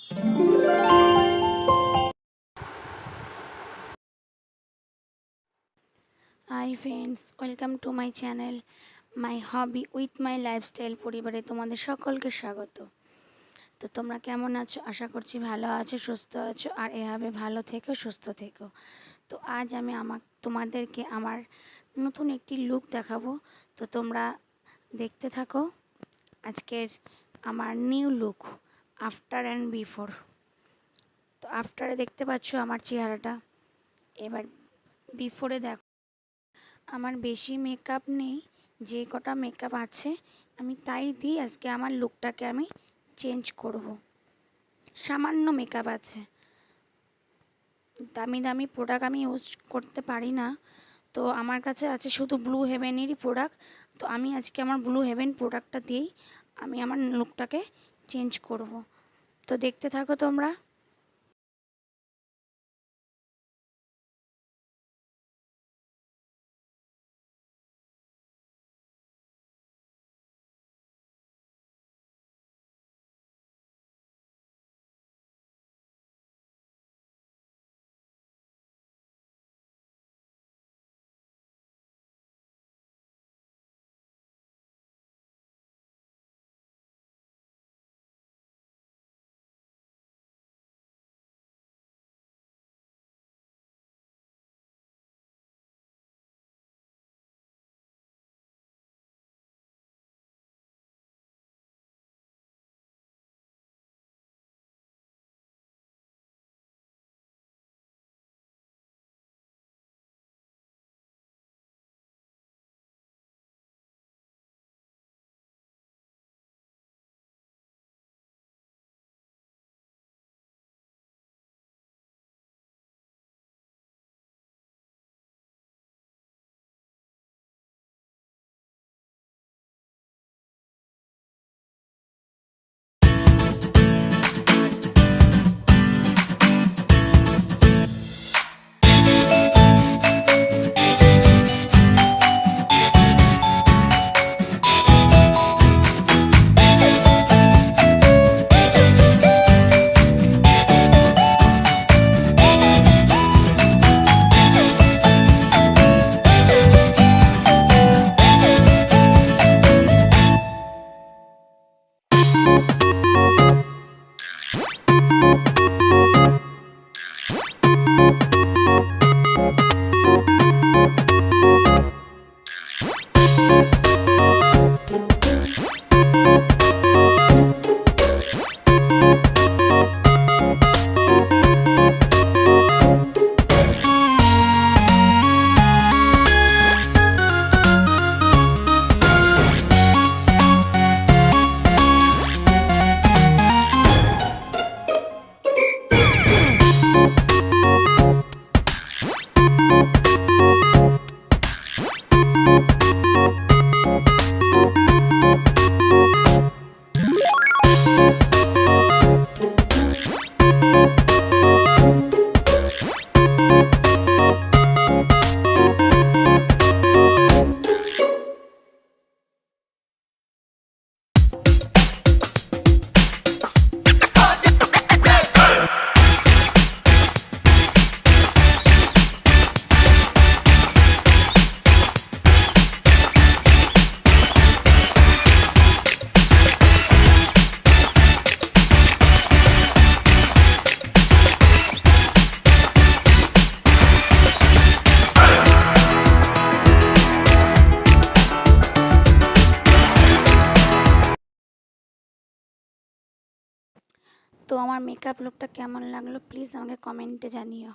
Hi friends, welcome to my channel my hobby with my lifestyle পরিবারে তোমাদের সকলকে স্বাগত। তো তোমরা কেমন আছো? আশা করছি ভালো আছো, সুস্থ আছো, আর এভাবে ভালো থেকো, সুস্থ থেকো। তো আজ আমি তোমাদেরকে আমার নতুন একটি লুক দেখাবো। তো তোমরা দেখতে থাকো আজকের আমার new look, after and before. তো আফটারে দেখতে পাচ্ছ আমার চেহারাটা, এবার বিফোরে দেখো। আমার বেশি মেকআপ নেই, যে কটা মেকআপ আছে আমি তাই দিই। আজকে আমার লুকটাকে আমি চেঞ্জ করব। সামান্য মেকআপ আছে, দামি দামি প্রোডাক্ট আমি ইউজ করতে পারি না। তো আমার কাছে আছে শুধু ব্লু হেভেনেরই প্রোডাক্ট। তো আমি আজকে আমার ব্লু হেভেন প্রোডাক্টটা দিয়েই আমি আমার লুকটাকে চেঞ্জ করব। তো দেখতে থাকো তোমরা। তো আমার মেকআপ লুকটা কেমন লাগলো প্লিজ আমাকে কমেন্টে জানিও।